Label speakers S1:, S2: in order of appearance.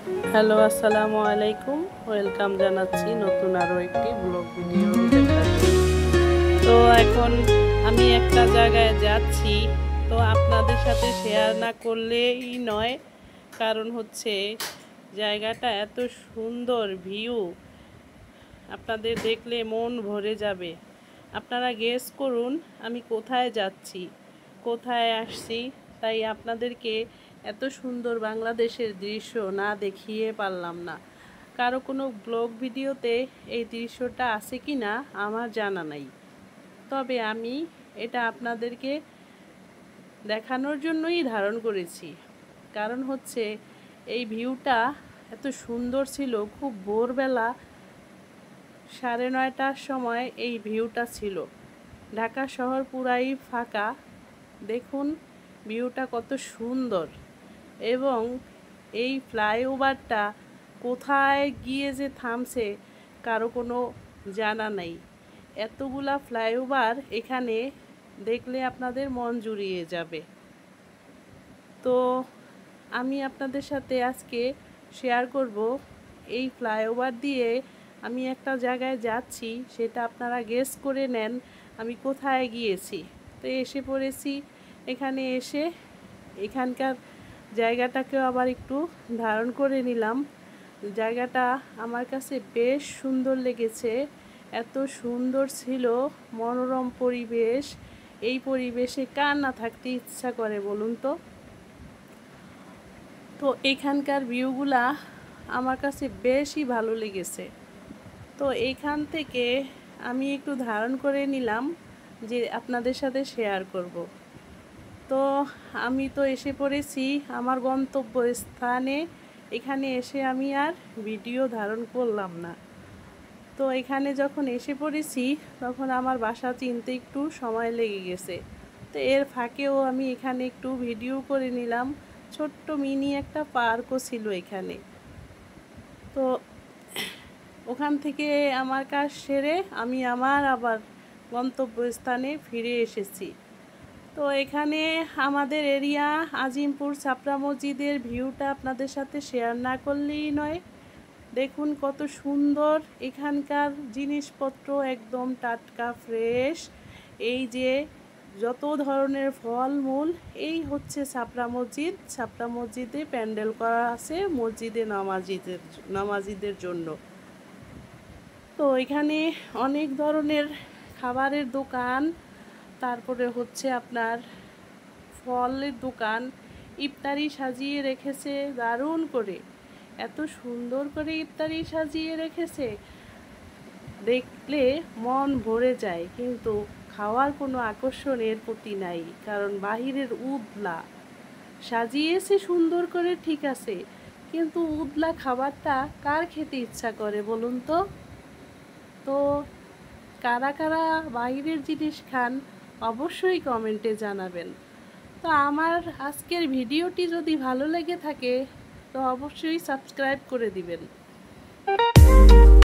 S1: Hello, আসসালামু আলাইকুম। Welcome জানাচ্ছি নতুন আরও একটি ব্লগ ভিডিও দেখার জন্য। তো এখন আমি একটা জায়গায় যাচ্ছি, তো আপনাদের সাথে শেয়ার না করলেই নয়। কারণ হচ্ছে জায়গাটা এত সুন্দর ভিউ, আপনাদের দেখলে মন ভরে যাবে। আপনারা গেস করুন আমি কোথায় যাচ্ছি, কোথায় আসছি। তাই আপনাদেরকে এত সুন্দর বাংলাদেশের দৃশ্য না দেখিয়ে পারলাম না। কারো কোনো ব্লগ ভিডিওতে এই দৃশ্যটা আছে কি না আমার জানা নাই, তবে আমি এটা আপনাদেরকে দেখানোর জন্যই ধারণ করেছি। কারণ হচ্ছে এই ভিউটা এত সুন্দর ছিল। খুব ভোরবেলা 9:30টার সময় এই ভিউটা ছিল। ঢাকা শহর পুরাই ফাঁকা। দেখুন ভিউটা কত সুন্দর। এবং এই ফ্লাইওভারটা কোথায় গিয়ে যে থামছে কারো কোনো জানা নাই। এতগুলা ফ্লাইওভার এখানে দেখলে আপনাদের মন জুড়িয়ে যাবে। তো আমি আপনাদের সাথে আজকে শেয়ার করব এই ফ্লাইওভার দিয়ে আমি একটা জায়গায় যাচ্ছি, সেটা আপনারা গেস করে নেন আমি কোথায় গিয়েছি। তো এসে পড়েছি। এখানে এসে এখানকার জায়গাটাকেও আবার একটু ধারণ করে নিলাম। জায়গাটা আমার কাছে বেশ সুন্দর লেগেছে। এত সুন্দর ছিল, মনোরম পরিবেশ। এই পরিবেশে কার না থাকতে ইচ্ছা করে বলুন তো। তো এখানকার ভিউগুলা আমার কাছে বেশই ভালো লেগেছে। তো এইখান থেকে আমি একটু ধারণ করে নিলাম যে আপনাদের সাথে শেয়ার করব। তো আমি তো এসে পড়েছি আমার গন্তব্যস্থানে। এখানে এসে আমি আর ভিডিও ধারণ করলাম না। তো এখানে যখন এসে পড়েছি তখন আমার বাসা চিনতে একটু সময় লেগে গেছে। তো এর ফাঁকেও আমি এখানে একটু ভিডিও করে নিলাম। ছোট্ট মিনি একটা পার্কও ছিল এখানে। তো ওখান থেকে আমার কাজ সেরে আমি আবার গন্তব্যস্থানে ফিরে এসেছি। তো এখানে আমাদের এরিয়া আজিমপুর ছাপড়া মসজিদের ভিউটা আপনাদের সাথে শেয়ার না করলেই নয়। দেখুন কত সুন্দর এখানকার জিনিসপত্র, একদম টাটকা ফ্রেশ। এই যে যত ধরনের ফলমূল, এই হচ্ছে ছাপড়া মসজিদ। ছাপড়া মসজিদে প্যান্ডেল করা আছে মসজিদে নামাজিদের জন্য। তো এখানে অনেক ধরনের খাবারের দোকান, তারপরে হচ্ছে আপনার ফলের দোকান। ইফতারি সাজিয়ে রেখেছে দারুণ করে, এত সুন্দর করে ইফতারি সাজিয়ে রেখেছে, দেখলে মন ভরে যায়। কিন্তু খাওয়ার কোনো আকর্ষণ এর প্রতি নাই, কারণ বাহিরের উদলা সাজিয়েছে সুন্দর করে, ঠিক আছে, কিন্তু উদলা খাবারটা কার খেতে ইচ্ছা করে বলুন তো। তো কারা কারা বাইরের জিনিস খান অবশ্যই কমেন্টে জানাবেন। তো আমার আজকের ভিডিওটি যদি ভালো লেগে থাকে তো অবশ্যই সাবস্ক্রাইব করে দিবেন।